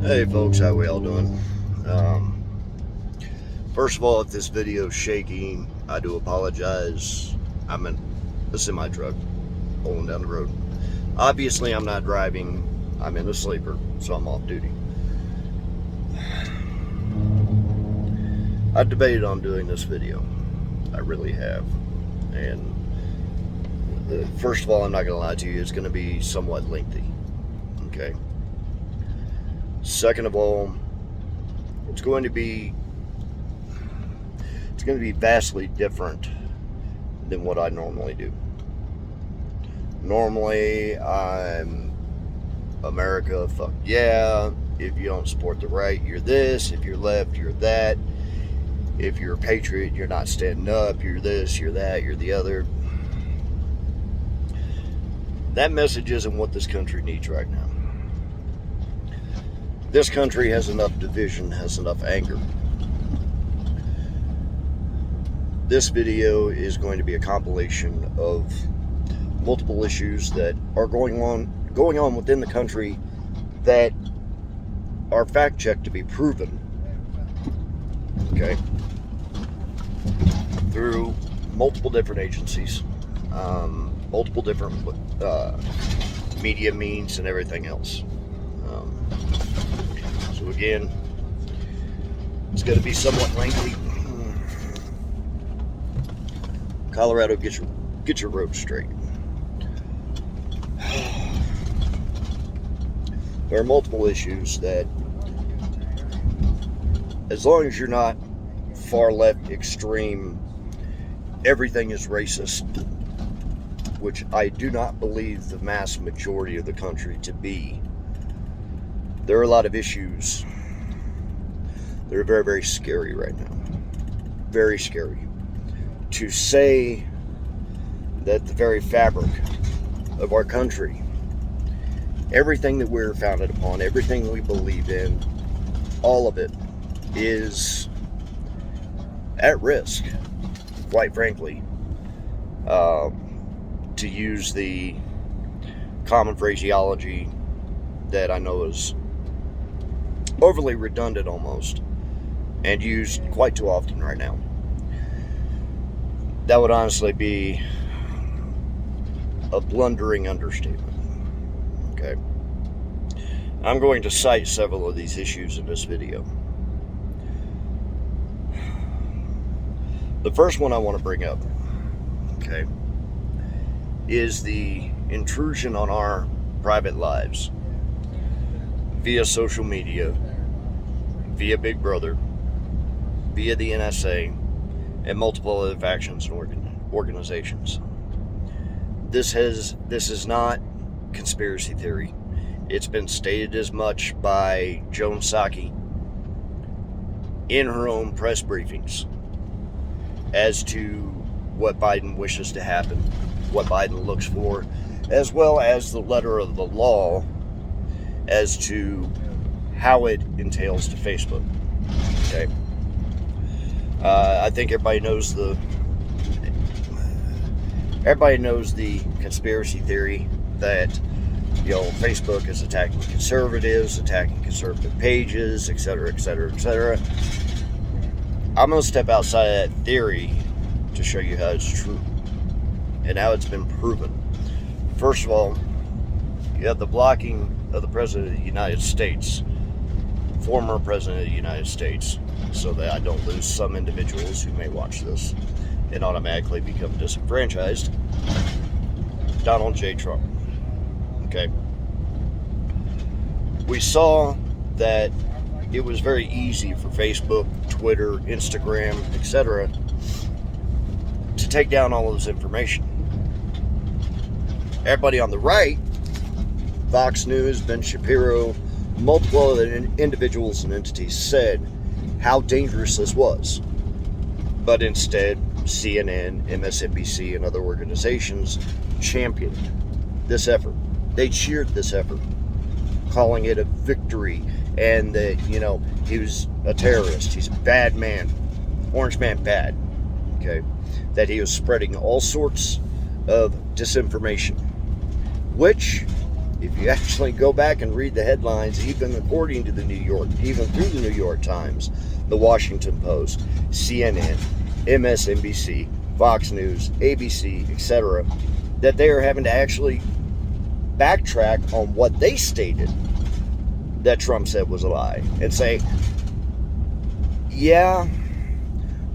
Hey folks, how we all doing? Um, First of all, if this video is shaking, I do apologize. I'm in a semi truck pulling down the road. Obviously, I'm not driving. I'm in a sleeper, so I'm off duty. I've debated on doing this video. I really have. And first of all, I'm not going to lie to you, it's going to be somewhat lengthy. Okay. Second of all, it's going to be vastly different than what I normally do. Normally, I'm America, fuck yeah. If you don't support the right, you're this. If you're left, you're that. If you're a patriot, you're not standing up. You're this, you're that, you're the other. That message isn't what this country needs right now. This country has enough division, has enough anger. This video is going to be a compilation of multiple issues that are going on within the country that are fact-checked to be proven. Okay? Through multiple different agencies, multiple different media means and everything else. So again, it's going to be somewhat lengthy. Colorado, get your road straight. There are multiple issues that, as long as you're not far left extreme, everything is racist, which I do not believe the mass majority of the country to be. There are a lot of issues that are very, very scary right now. Very scary. To say that the very fabric of our country, everything that we're founded upon, everything we believe in, all of it is at risk, quite frankly. To use the common phraseology that I know is overly redundant almost, and used quite too often right now. That would honestly be a blundering understatement. Okay. I'm going to cite several of these issues in this video. The first one I want to bring up, okay, is the intrusion on our private lives via social media, via Big Brother, via the NSA, and multiple other factions and organizations. This is not conspiracy theory. It's been stated as much by Joan Psaki in her own press briefings as to what Biden wishes to happen, what Biden looks for, as well as the letter of the law as to how it entails to Facebook. Okay. I think everybody knows the conspiracy theory that, Facebook is attacking conservatives, attacking conservative pages, etc., etc., etc. I'm going to step outside of that theory to show you how it's true and how it's been proven. First of all, you have the blocking of the President of the United States, former President of the United States, so that I don't lose some individuals who may watch this and automatically become disenfranchised. Donald J. Trump. Okay. We saw that it was very easy for Facebook, Twitter, Instagram, etc. to take down all of this information. Everybody on the right, Fox News, Ben Shapiro, multiple other individuals and entities said how dangerous this was. But instead, CNN, MSNBC, and other organizations championed this effort. They cheered this effort, calling it a victory, and that, he was a terrorist. He's a bad man. Orange man bad. Okay? That he was spreading all sorts of disinformation, which if you actually go back and read the headlines, even according to even through the New York Times, the Washington Post, CNN, MSNBC, Fox News, ABC, etc., that they are having to actually backtrack on what they stated that Trump said was a lie and say, yeah,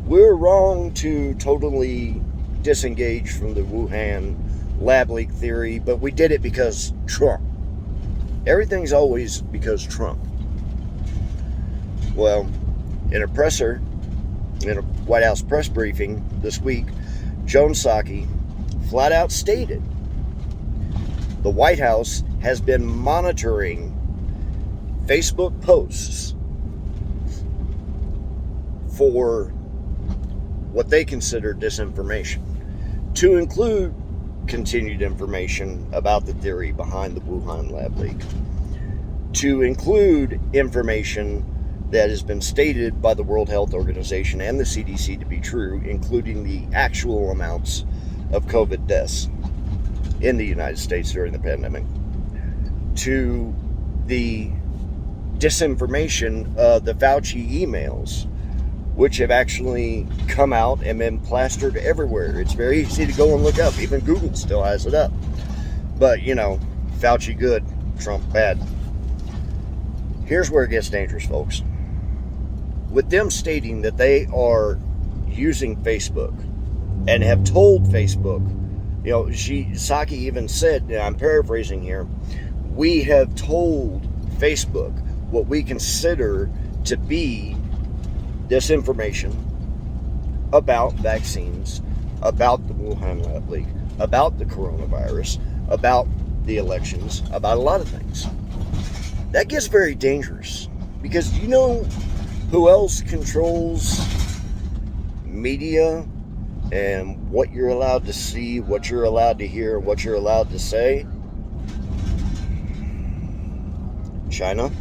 we're wrong to totally disengage from the Wuhan lab leak theory, but we did it because Trump. Everything's always because Trump. Well, in a White House press briefing this week, Jen Psaki flat out stated the White House has been monitoring Facebook posts for what they consider disinformation, to include continued information about the theory behind the Wuhan lab leak, to include information that has been stated by the World Health Organization and the CDC to be true, including the actual amounts of COVID deaths in the United States during the pandemic, to the disinformation of the Fauci emails, which have actually come out and been plastered everywhere. It's very easy to go and look up. Even Google still has it up. But, you know, Fauci good, Trump bad. Here's where it gets dangerous, folks. With them stating that they are using Facebook and have told Facebook, you know, Psaki even said, and I'm paraphrasing here, we have told Facebook what we consider to be disinformation about vaccines, about the Wuhan lab leak, about the coronavirus, about the elections, about a lot of things. That gets very dangerous, because you know who else controls media and what you're allowed to see, what you're allowed to hear, what you're allowed to say? China,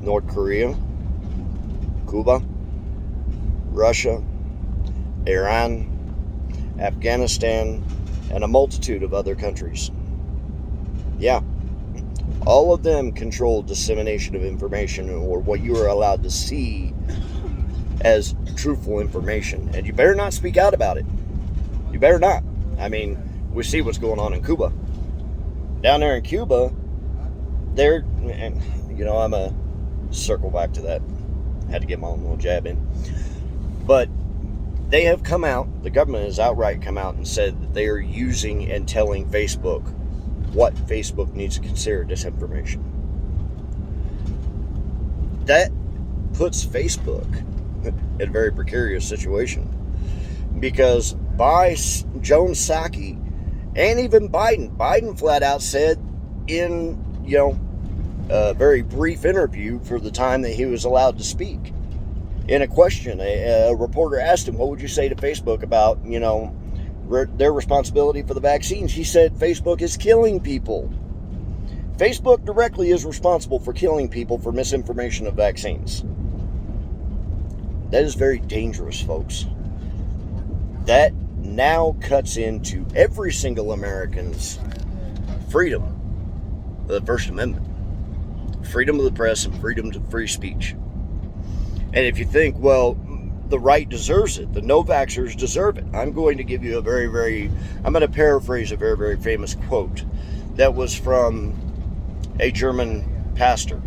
North Korea, Cuba, Russia, Iran, Afghanistan, and a multitude of other countries. Yeah, all of them control dissemination of information, or what you are allowed to see as truthful information. And you better not speak out about it. You better not. I mean, we see what's going on in Cuba. Down there in Cuba, they're, and you know, I'm a circle back to that. Had to get my own little jab in. But they have come out, the government has outright come out and said that they are using and telling Facebook what Facebook needs to consider disinformation. That puts Facebook in a very precarious situation, because by Jen Psaki and even Biden flat out said in, you know, a very brief interview for the time that he was allowed to speak, in a question, a reporter asked him, what would you say to Facebook about, you know, their responsibility for the vaccines? He said, Facebook is killing people. Facebook directly is responsible for killing people for misinformation of vaccines. That is very dangerous, folks. That now cuts into every single American's freedom of the First Amendment. Freedom of the press and freedom to free speech. And if you think, well, the right deserves it, the no-vaxxers deserve it, I'm going to give you I'm going to paraphrase a very, very famous quote that was from a German pastor.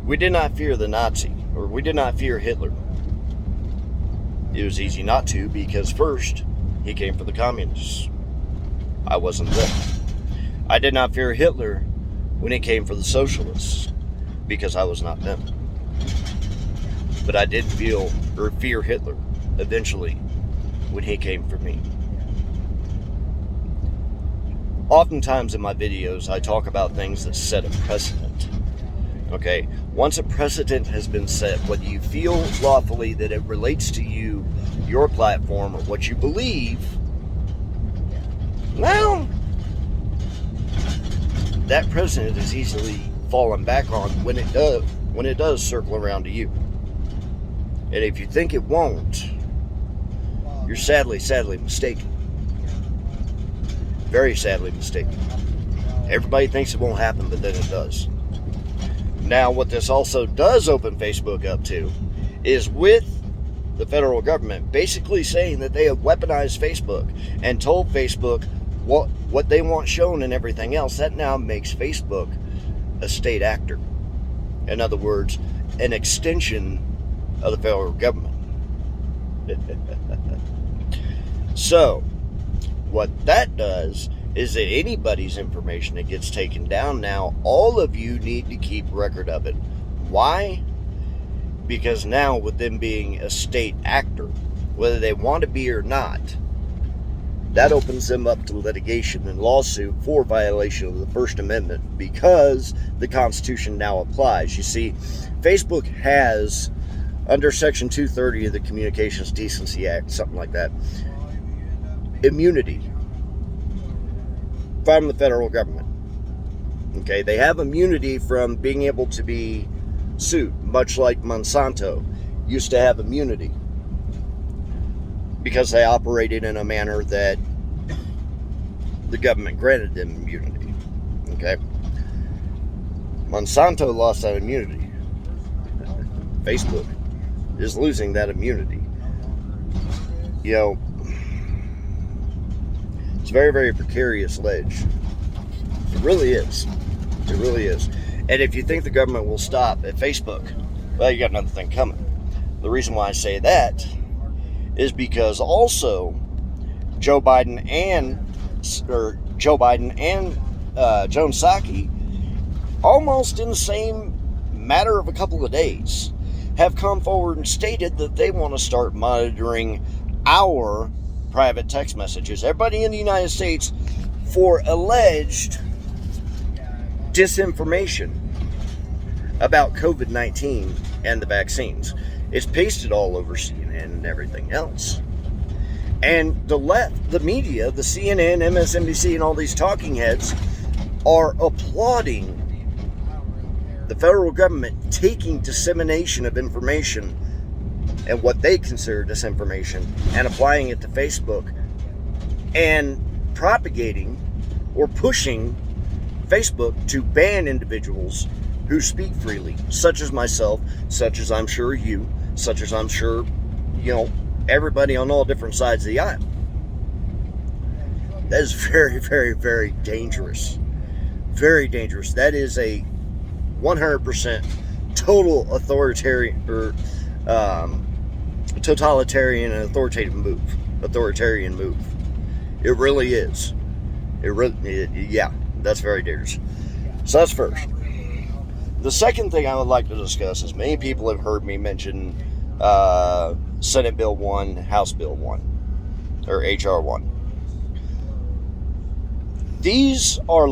We did not fear the Nazi, or we did not fear Hitler. It was easy not to, because first, he came for the communists. I wasn't there. I did not fear Hitler when he came for the socialists, because I was not them. But I did fear Hitler eventually when he came for me. Oftentimes in my videos, I talk about things that set a precedent. Okay, once a precedent has been set, whether you feel lawfully that it relates to you, your platform, or what you believe, well, that precedent is easily fallen back on when it does circle around to you. And if you think it won't, you're sadly mistaken. Very sadly mistaken. Everybody thinks it won't happen, but then it does. Now, what this also does open Facebook up to is with the federal government basically saying that they have weaponized Facebook and told Facebook what they want shown and everything else. That now makes Facebook a state actor. In other words, an extension of the federal government. So, what that does is that anybody's information that gets taken down now, all of you need to keep record of it. Why? Because now, with them being a state actor, whether they want to be or not, that opens them up to litigation and lawsuit for violation of the First Amendment, because the Constitution now applies. You see, Facebook has, under Section 230 of the Communications Decency Act, something like that, immunity from the federal government. Okay, they have immunity from being able to be sued, much like Monsanto used to have immunity because they operated in a manner that the government granted them immunity. Okay, Monsanto lost that immunity. Facebook is losing that immunity. You know, it's very, very precarious ledge. It really is. It really is. And if you think the government will stop at Facebook, well, you got another thing coming. The reason why I say that is because also Joe Biden and Joan Psaki, almost in the same matter of a couple of days, have come forward and stated that they want to start monitoring our private text messages, everybody in the United States, for alleged disinformation about COVID-19 and the vaccines. It's pasted all over CNN and everything else. And the left, the media, the CNN, MSNBC, and all these talking heads are applauding the federal government taking dissemination of information and what they consider disinformation and applying it to Facebook and propagating or pushing Facebook to ban individuals who speak freely, such as myself, such as I'm sure you, such as I'm sure, everybody on all different sides of the aisle. That is very, very, very dangerous. Very dangerous. That is a 100% total authoritarian totalitarian and authoritarian move. It really is. Yeah, that's very dangerous. So that's first. The second thing I would like to discuss is many people have heard me mention Senate Bill 1, House Bill 1, or HR 1. These are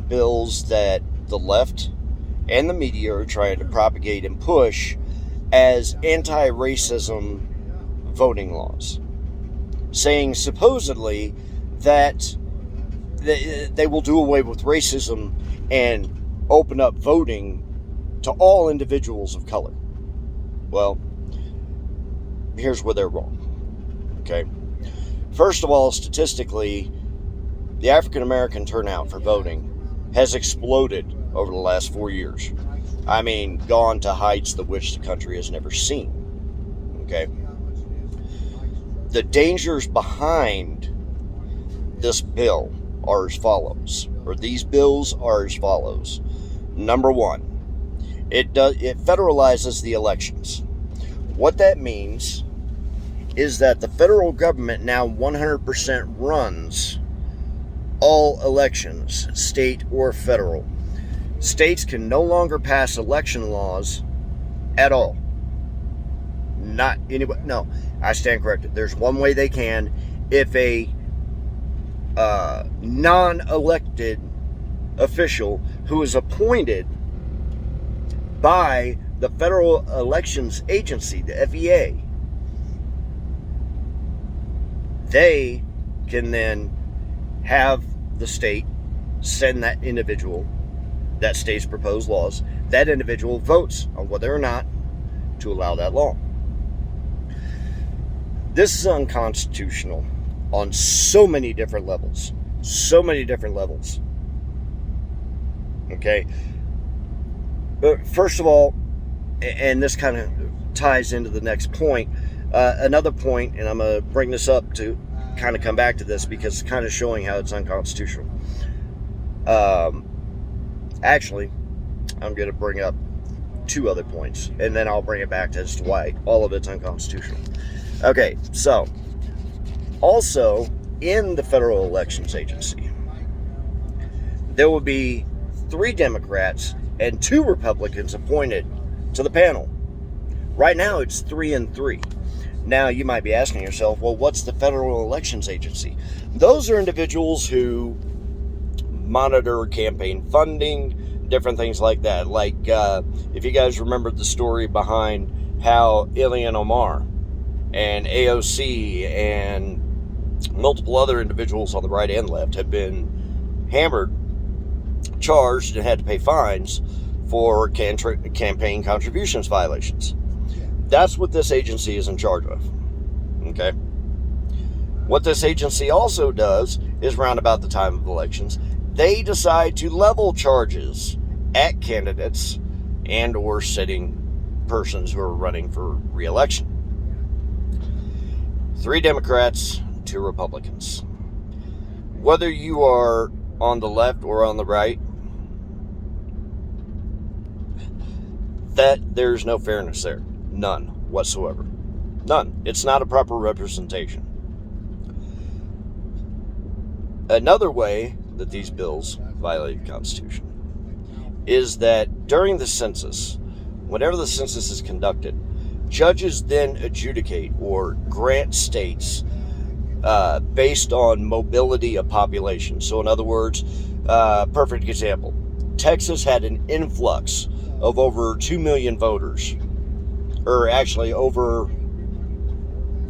bills that the left and the media are trying to propagate and push as anti-racism voting laws, saying supposedly that they will do away with racism and open up voting to all individuals of color. Well, here's where they're wrong. Okay. First of all, statistically, the African American turnout for voting has exploded over the last 4 years. I mean, gone to heights that which the country has never seen. Okay. The dangers behind this bill are as follows, or these bills are as follows. Number one, it federalizes the elections. What that means is that the federal government now 100% runs all elections, state or federal. States can no longer pass election laws at all. Not anybody. No, I stand corrected. There's one way they can. If a non-elected official who is appointed by the Federal Elections Agency, the FEA, they can then have the state send that individual, that state's proposed laws, that individual votes on whether or not to allow that law. This is unconstitutional on so many different levels. So many different levels. Okay? But first of all, and this kind of ties into the next point, another point, and I'm going to bring this up to kind of come back to this because it's kind of showing how it's unconstitutional. Actually, I'm going to bring up two other points, and then I'll bring it back as to why all of it's unconstitutional. Okay, so also in the Federal Elections Agency, there will be 3 Democrats and 2 Republicans appointed to the panel. Right now, it's 3 and 3. Now, you might be asking yourself, well, what's the Federal Elections Agency? Those are individuals who monitor campaign funding, different things like that. Like, if you guys remember the story behind how Ilhan Omar and AOC and multiple other individuals on the right and left have been hammered, charged, and had to pay fines for campaign contributions violations. That's what this agency is in charge of. Okay? What this agency also does is, round about the time of elections, they decide to level charges at candidates and or sitting persons who are running for re-election. 3 Democrats, 2 Republicans. Whether you are on the left or on the right, that there's no fairness there. None whatsoever. None. It's not a proper representation. Another way that these bills violate the Constitution is that during the census, whenever the census is conducted, judges then adjudicate or grant states based on mobility of population. So in other words, perfect example, Texas had an influx of over 2 million voters, or actually over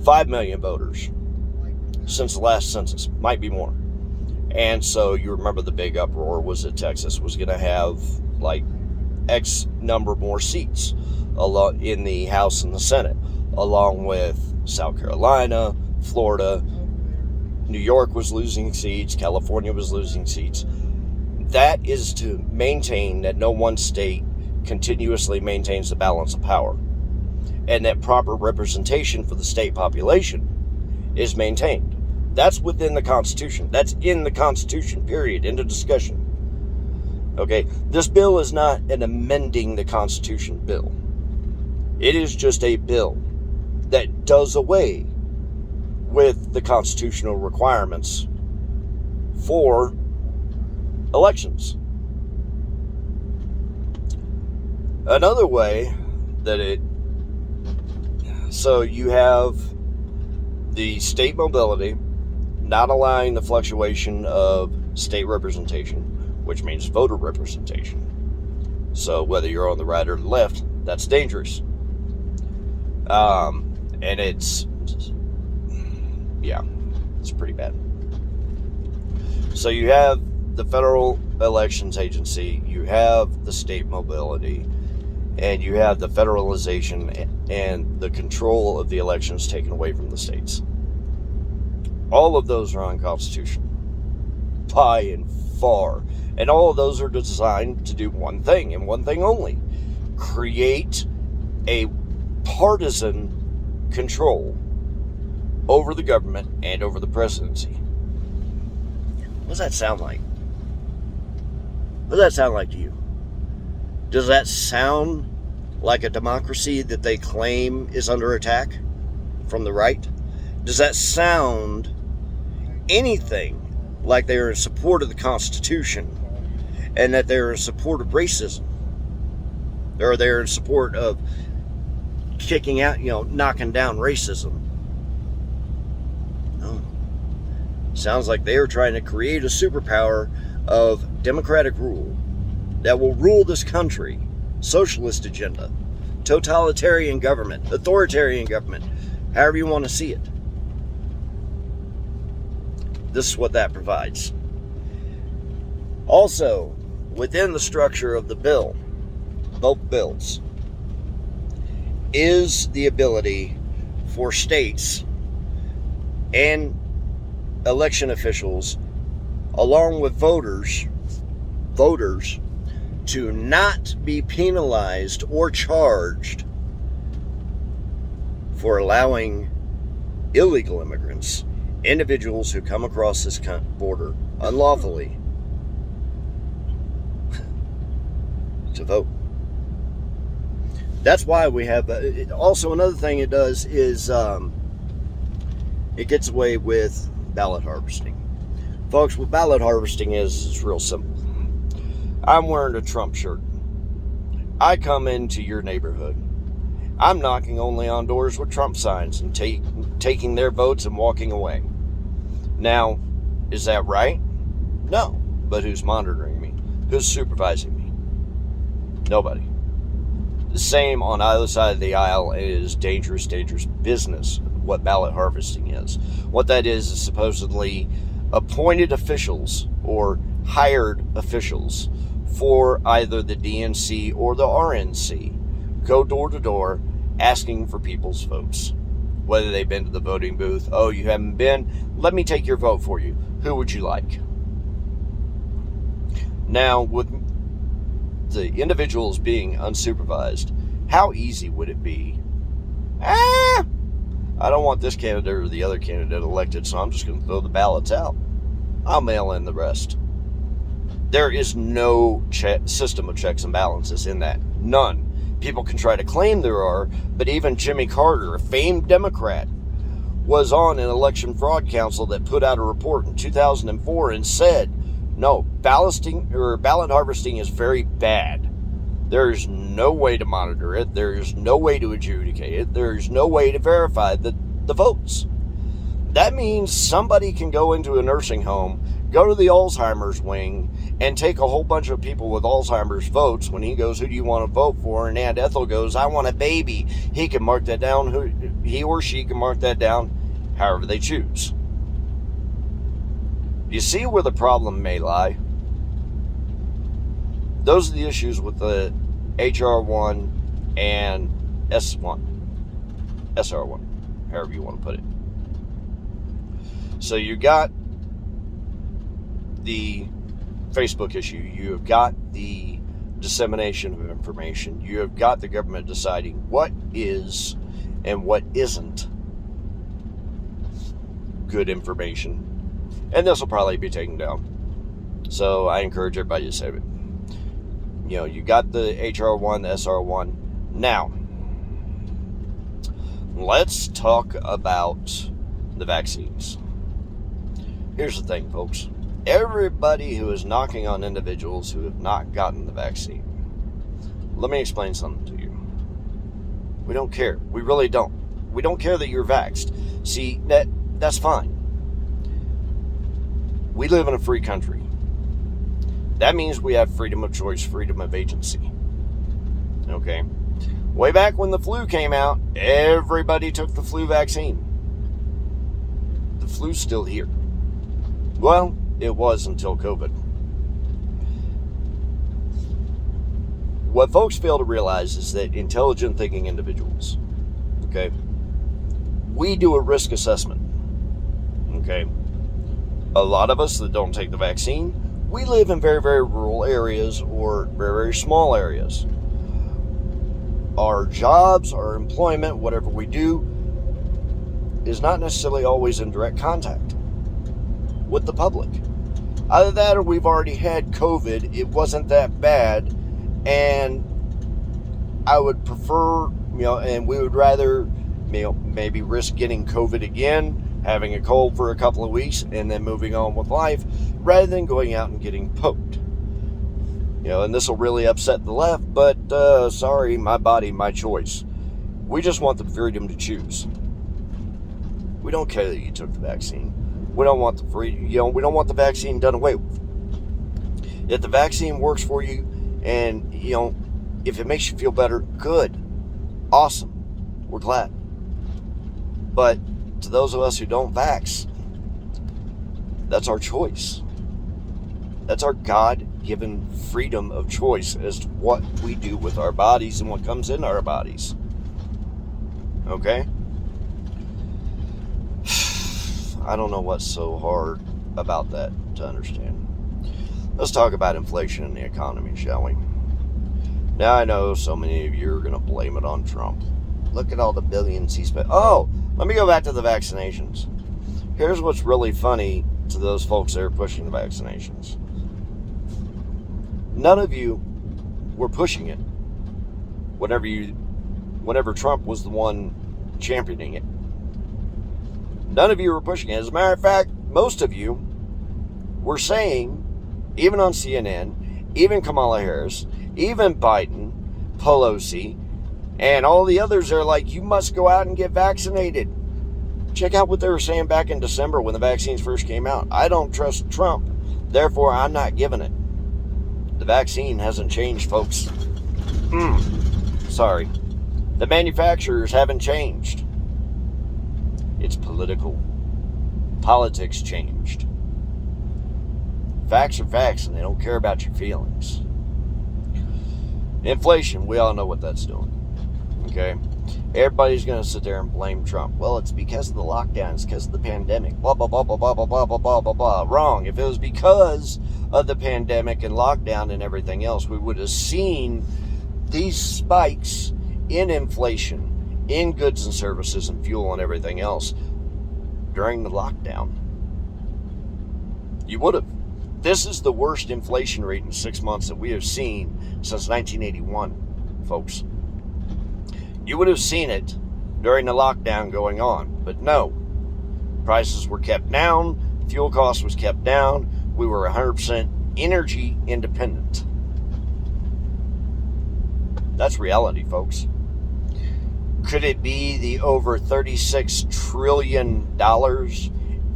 5 million voters since the last census, might be more. And so you remember the big uproar was that Texas was going to have like X number more seats in the House and the Senate, along with South Carolina, Florida, New York was losing seats, California was losing seats. That is to maintain that no one state continuously maintains the balance of power, and that proper representation for the state population is maintained. That's within the Constitution. That's in the Constitution, period. End of discussion. Okay, this bill is not an amending the Constitution bill. It is just a bill that does away with the constitutional requirements for elections. Another way that so you have the state mobility, not allowing the fluctuation of state representation, which means voter representation. So whether you're on the right or the left, that's dangerous. And it's pretty bad. So you have the Federal Elections Agency, you have the state mobility, and you have the federalization and the control of the elections taken away from the states. All of those are unconstitutional, by and far. And all of those are designed to do one thing, and one thing only: create a partisan control over the government and over the presidency. What does that sound like? What does that sound like to you? Does that sound like a democracy that they claim is under attack from the right? Does that sound anything like they're in support of the Constitution and that they're in support of racism? Or they're in support of kicking out, knocking down racism? No. Sounds like they are trying to create a superpower of democratic rule that will rule this country. Socialist agenda, totalitarian government, authoritarian government, however you want to see it. This is what that provides. Also, within the structure of the bill, both bills, is the ability for states and election officials, along with voters, to not be penalized or charged for allowing illegal immigrants, individuals who come across this border unlawfully, to vote. That's why we have. Also, another thing it does is it gets away with ballot harvesting. Folks, what ballot harvesting is real simple. I'm wearing a Trump shirt. I come into your neighborhood. I'm knocking only on doors with Trump signs and taking their votes and walking away. Now, is that right? No. But who's monitoring me? Who's supervising me? Nobody. The same on either side of the aisle is dangerous, dangerous business, what ballot harvesting is. What that is supposedly appointed officials or hired officials for either the DNC or the RNC go door to door asking for people's votes. Whether they've been to the voting booth, oh, you haven't been, let me take your vote for you. Who would you like? Now, with the individuals being unsupervised, how easy would it be? I don't want this candidate or the other candidate elected, so I'm just going to throw the ballots out. I'll mail in the rest. There is no system of checks and balances in that. None. People can try to claim there are, but even Jimmy Carter, a famed Democrat, was on an election fraud council that put out a report in 2004 and said, no, ballot harvesting is very bad. There's no way to monitor it. There's no way to adjudicate it. There's no way to verify the votes. That means somebody can go into a nursing home, go to the Alzheimer's wing, and take a whole bunch of people with Alzheimer's votes. When he goes, who do you want to vote for? And Aunt Ethel goes, I want a baby. He can mark that down. He or she can mark that down however they choose. You see where the problem may lie? Those are the issues with the HR1 and S1. SR1, however you want to put it. So you got the Facebook issue. You have got the dissemination of information. You have got the government deciding what is and what isn't good information. And this will probably be taken down. So I encourage everybody to save it. You know, you got the HR1, the SR1. Now, let's talk about the vaccines. Here's the thing, folks. Everybody who is knocking on individuals who have not gotten the vaccine, let me explain something to you. We don't care. We really don't. We don't care that you're vaxxed. See, that's fine. We live in a free country. That means we have freedom of choice, freedom of agency. Okay? Way back when the flu came out, everybody took the flu vaccine. The flu's still here. Well, it was until COVID. What folks fail to realize is that intelligent thinking individuals, okay, we do a risk assessment. Okay? A lot of us that don't take the vaccine, we live in very, very rural areas or very, very small areas. Our jobs, our employment, whatever we do, is not necessarily always in direct contact with the public. Either that or we've already had COVID, it wasn't that bad, and I would prefer, and we would rather, maybe risk getting COVID again, having a cold for a couple of weeks, and then moving on with life, rather than going out and getting poked. And this will really upset the left, but sorry, my body, my choice. We just want the freedom to choose. We don't care that you took the vaccine. We don't want we don't want the vaccine done away with. If the vaccine works for you, and if it makes you feel better, good, awesome, we're glad. But to those of us who don't vax, that's our choice. That's our God-given freedom of choice as to what we do with our bodies and what comes in our bodies. Okay? I don't know what's so hard about that to understand. Let's talk about inflation and the economy, shall we? Now I know so many of you are going to blame it on Trump. Look at all the billions he spent. Oh, let me go back to the vaccinations. Here's what's really funny to those folks that are pushing the vaccinations. None of you were pushing it whenever Trump was the one championing it. None of you were pushing it. As a matter of fact, most of you were saying, even on CNN, even Kamala Harris, even Biden, Pelosi, and all the others are like, you must go out and get vaccinated. Check out what they were saying back in December when the vaccines first came out. I don't trust Trump, therefore I'm not giving it. The vaccine hasn't changed, folks. Sorry. The manufacturers haven't changed. It's political. Politics changed. Facts are facts, and they don't care about your feelings. Inflation, we all know what that's doing. Okay? Everybody's going to sit there and blame Trump. Well, it's because of the lockdown. It's because of the pandemic. Blah, blah, blah, blah, blah, blah, blah, blah, blah, blah. Wrong. If it was because of the pandemic and lockdown and everything else, we would have seen these spikes in inflation, in goods and services and fuel and everything else during the lockdown. You would have. This is the worst inflation rate in 6 months that we have seen since 1981, folks. You would have seen it during the lockdown going on, but no. Prices were kept down, fuel costs was kept down, we were 100% energy independent. That's reality, folks. Could it be the over $36 trillion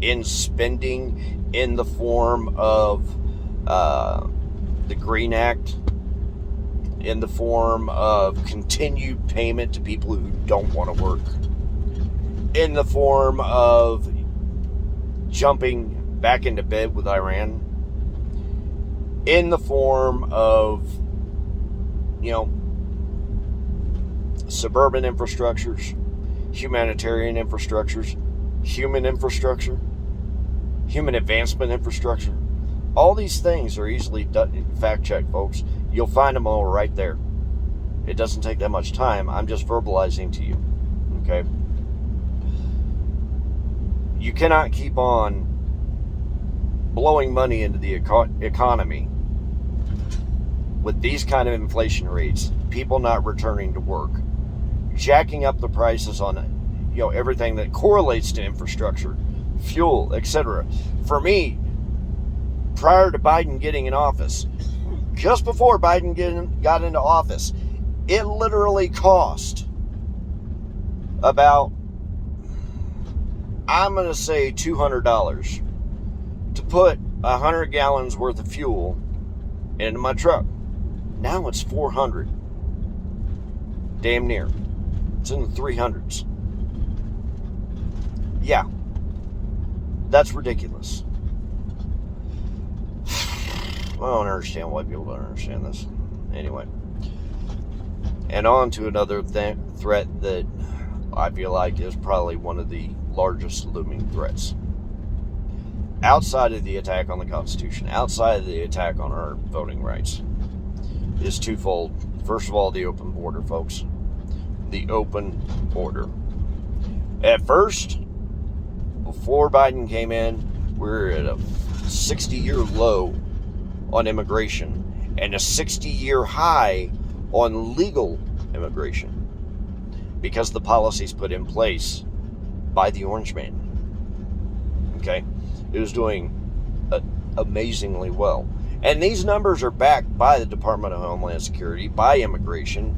in spending in the form of the Green Act, in the form of continued payment to people who don't want to work, in the form of jumping back into bed with Iran, in the form of, suburban infrastructures, humanitarian infrastructures, human infrastructure, human advancement infrastructure. All these things are easily fact-checked, folks. You'll find them all right there. It doesn't take that much time. I'm just verbalizing to you. Okay? You cannot keep on blowing money into the economy with these kind of inflation rates, people not returning to work, jacking up the prices on everything that correlates to infrastructure, fuel, etc. For me, prior to Biden getting in office, just before Biden got into office, it literally cost about, I'm going to say $200 to put 100 gallons worth of fuel into my truck. Now it's $400. Damn near. It's in the 300s. Yeah. That's ridiculous. I don't understand why people don't understand this. Anyway. And on to another threat that I feel like is probably one of the largest looming threats. Outside of the attack on the Constitution, outside of the attack on our voting rights, is twofold. First of all, the open border, folks. The open border. At first, before Biden came in, we were at a 60-year low on immigration and a 60-year high on legal immigration because the policies put in place by the Orange Man. Okay? It was doing amazingly well. And these numbers are backed by the Department of Homeland Security, by immigration,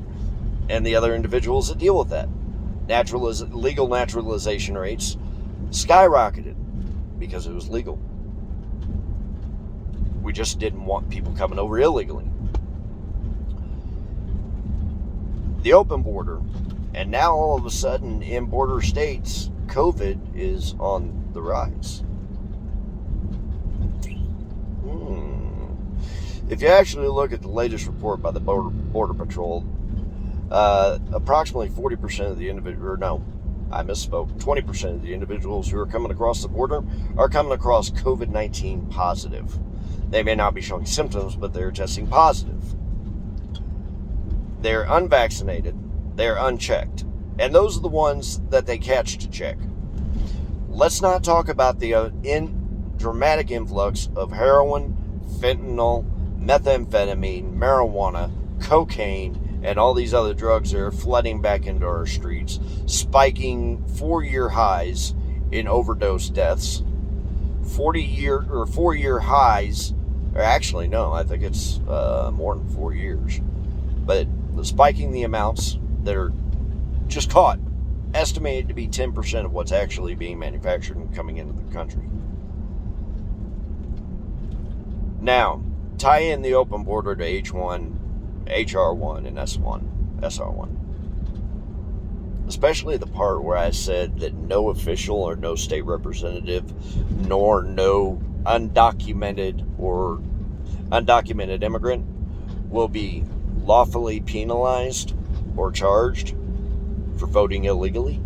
and the other individuals that deal with that. Legal naturalization rates skyrocketed because it was legal. We just didn't want people coming over illegally. The open border, and now all of a sudden in border states, COVID is on the rise. If you actually look at the latest report by the Border Patrol, approximately 40% of the individuals, I misspoke, 20% of the individuals who are coming across the border are coming across COVID-19 positive. They may not be showing symptoms, but they're testing positive. They're unvaccinated. They're unchecked. And those are the ones that they catch to check. Let's not talk about the dramatic influx of heroin, fentanyl, methamphetamine, marijuana, cocaine, and all these other drugs that are flooding back into our streets, spiking 4-year highs in overdose deaths, 4-year highs, or actually no, I think it's more than 4 years, but spiking the amounts that are just caught, estimated to be 10% of what's actually being manufactured and coming into the country. Now, tie in the open border to H1, HR1, and S1, SR1. Especially the part where I said that no official or no state representative, nor no undocumented immigrant will be lawfully penalized or charged for voting illegally.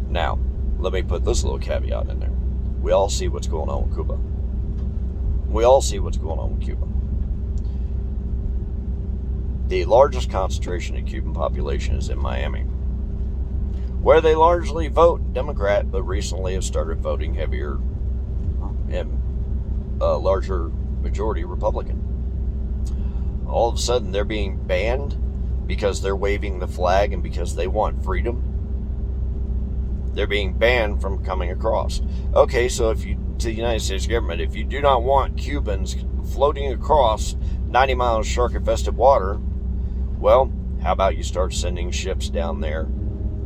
Now, let me put this little caveat in there. We all see what's going on with Cuba. We all see what's going on with Cuba. The largest concentration of Cuban population is in Miami, where they largely vote Democrat, but recently have started voting heavier and a larger majority Republican. All of a sudden, they're being banned because they're waving the flag and because they want freedom. They're being banned from coming across. Okay, so to the United States government, if you do not want Cubans floating across 90 miles shark-infested water, well, how about you start sending ships down there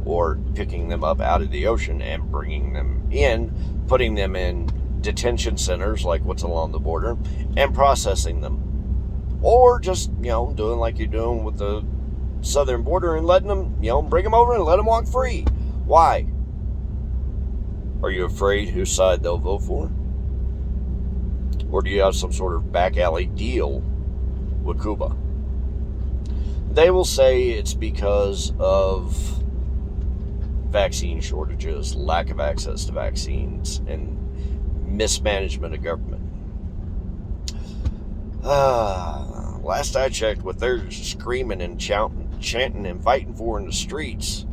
or picking them up out of the ocean and bringing them in, putting them in detention centers like what's along the border, and processing them. Or just, doing like you're doing with the southern border and letting them, bring them over and let them walk free. Why? Are you afraid whose side they'll vote for? Or do you have some sort of back alley deal with Cuba? They will say it's because of vaccine shortages, lack of access to vaccines, and mismanagement of government. Last I checked, what they're screaming and chanting and fighting for in the streets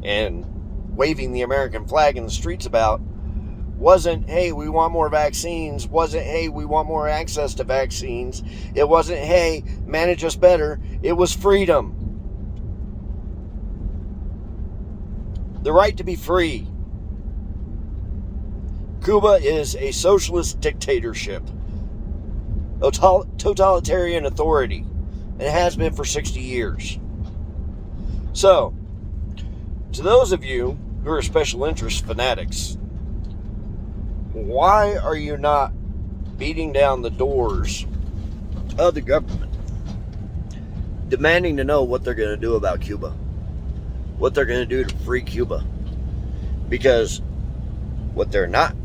and waving the American flag in the streets about wasn't, hey, we want more vaccines, wasn't, hey, we want more access to vaccines, it wasn't, hey, manage us better, it was freedom. The right to be free. Cuba is a socialist dictatorship, a totalitarian authority, and it has been for 60 years. So, to those of you who are special interest fanatics, why are you not beating down the doors of the government, demanding to know what they're going to do about Cuba, what they're going to do to free Cuba? Because what they're not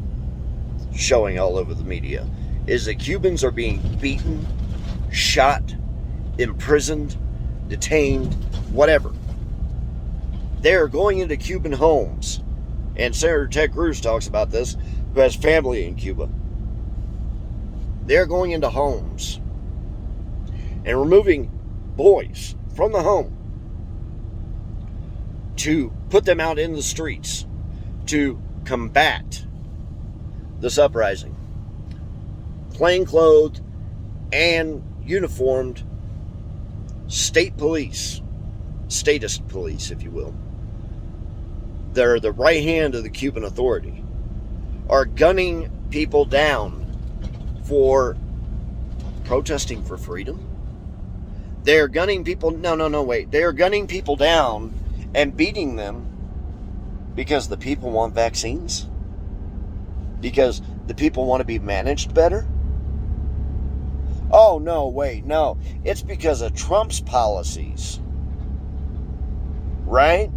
showing all over the media is that Cubans are being beaten, shot, imprisoned, detained, whatever. They're going into Cuban homes, and Senator Ted Cruz talks about this, who has family in Cuba. They're going into homes and removing boys from the home to put them out in the streets to combat this uprising. Plainclothed and uniformed state police, statist police, if you will, they're the right hand of the Cuban authority, are gunning people down for protesting for freedom. They're gunning people, they're gunning people down and beating them because the people want vaccines? Because the people want to be managed better? Oh, no. It's because of Trump's policies. Right?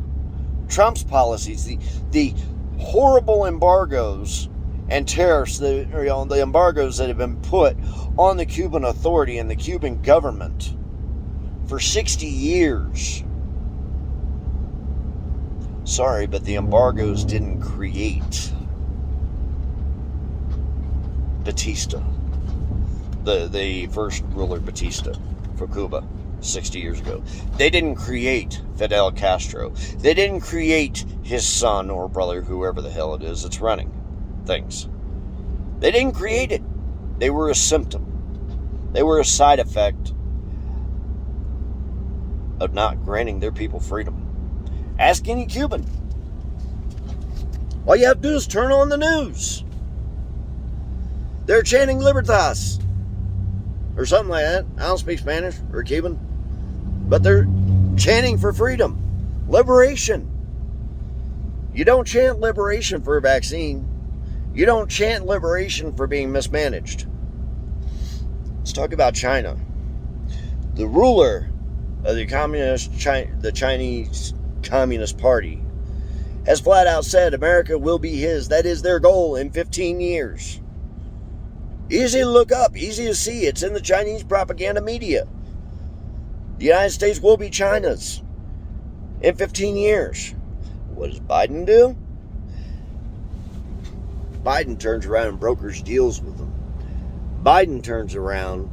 Trump's policies, the horrible embargoes and tariffs, the embargoes that have been put on the Cuban authority and the Cuban government for 60 years. Sorry, but the embargoes didn't create Batista, the first ruler Batista for Cuba. 60 years ago. They didn't create Fidel Castro. They didn't create his son or brother, whoever the hell it is that's running things. They didn't create it. They were a symptom. They were a side effect of not granting their people freedom. Ask any Cuban. All you have to do is turn on the news. They're chanting Libertas. Or something like that. I don't speak Spanish or Cuban. But they're chanting for freedom. Liberation. You don't chant liberation for a vaccine. You don't chant liberation for being mismanaged. Let's talk about China. The ruler of the Chinese Communist Party has flat out said America will be his. That is their goal in 15 years. Easy to look up, easy to see. It's in the Chinese propaganda media. The United States will be China's in 15 years. What does Biden do? Biden turns around and brokers deals with them. Biden turns around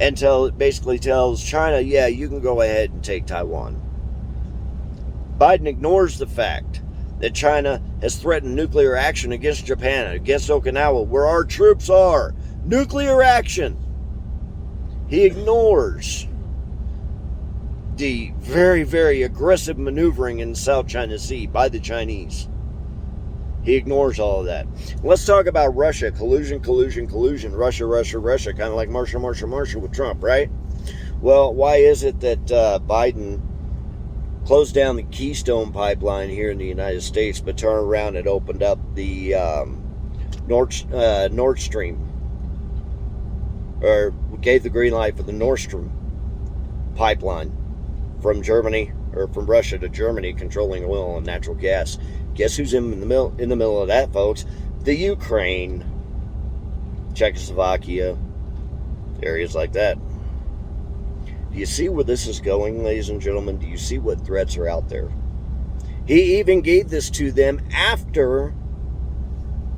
and basically tells China, yeah, you can go ahead and take Taiwan. Biden ignores the fact that China has threatened nuclear action against Japan, against Okinawa, where our troops are. Nuclear action. He ignores the very, very aggressive maneuvering in the South China Sea by the Chinese. He ignores all of that. Let's talk about Russia. Collusion. Russia. Kind of like Marshall with Trump, right? Well, why is it that Biden closed down the Keystone pipeline here in the United States, but turned around and opened up the Nord Stream, or gave the green light for the Nord Stream pipeline from Germany, or from Russia to Germany, controlling oil and natural gas? Guess who's in the middle of that, folks? The Ukraine, Czechoslovakia, areas like that. Do you see where this is going, ladies and gentlemen? Do you see what threats are out there? He even gave this to them after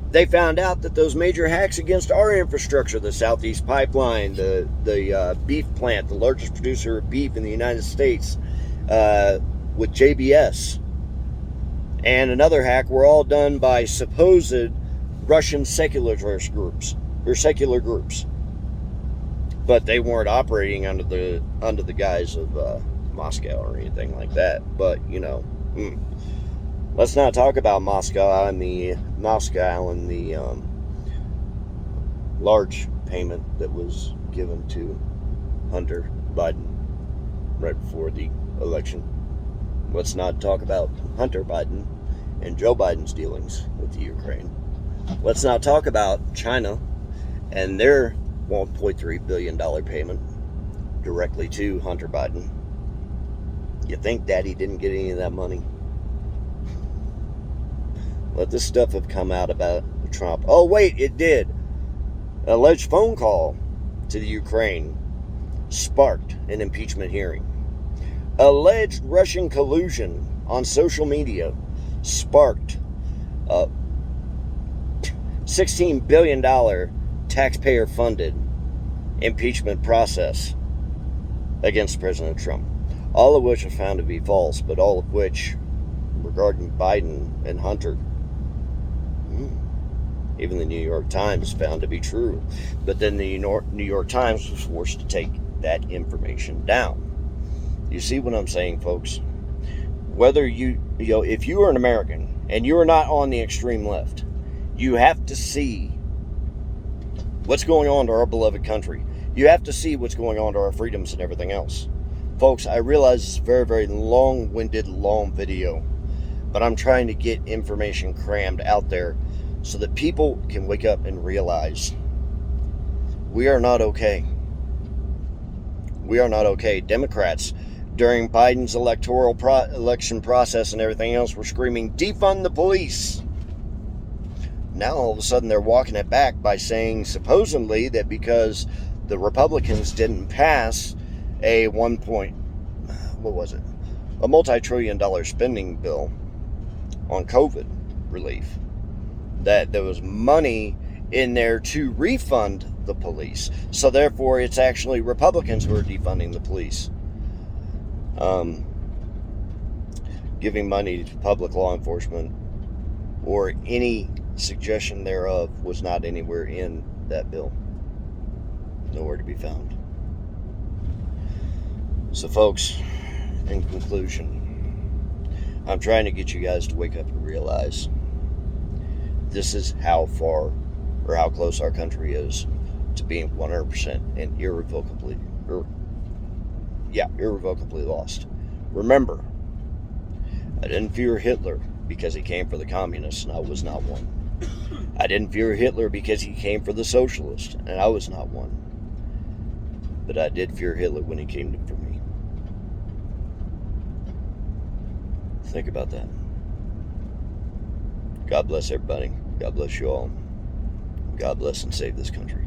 they found out that those major hacks against our infrastructure, the Southeast Pipeline, the beef plant, the largest producer of beef in the United States, with JBS, and another hack, were all done by supposed Russian secularist groups, or secular groups. But they weren't operating under the guise of Moscow or anything like that. But, you know, let's not talk about Moscow and the large payment that was given to Hunter Biden right before the election. Let's not talk about Hunter Biden and Joe Biden's dealings with the Ukraine. Let's not talk about China and their $1.3 billion payment directly to Hunter Biden. You think Daddy didn't get any of that money? Let this stuff have come out about Trump. Oh, wait, it did. An alleged phone call to the Ukraine sparked an impeachment hearing. Alleged Russian collusion on social media sparked a $16 billion taxpayer-funded impeachment process against President Trump. All of which are found to be false, but all of which, regarding Biden and Hunter, even the New York Times found to be true. But then the New York Times was forced to take that information down. You see what I'm saying, folks? Whether if you are an American and you are not on the extreme left, you have to see what's going on to our beloved country. You have to see what's going on to our freedoms and everything else. Folks, I realize it's a very, very long-winded, long video, but I'm trying to get information crammed out there so that people can wake up and realize we are not okay. We are not okay. Democrats, during Biden's election process and everything else, were screaming, defund the police. Now, all of a sudden, they're walking it back by saying, supposedly, that because the Republicans didn't pass a multi-trillion-dollar spending bill on COVID relief, that there was money in there to refund the police. So therefore, it's actually Republicans who are defunding the police. Giving money to public law enforcement or any suggestion thereof was not anywhere in that bill. Nowhere to be found. So, folks, in conclusion, I'm trying to get you guys to wake up and realize this is how far or how close our country is to being 100% and irrevocably lost. Remember, I didn't fear Hitler because he came for the communists, and I was not one. I didn't fear Hitler because he came for the socialists, and I was not one. But I did fear Hitler when he came for me. Think about that. God bless everybody. God bless you all. God bless and save this country.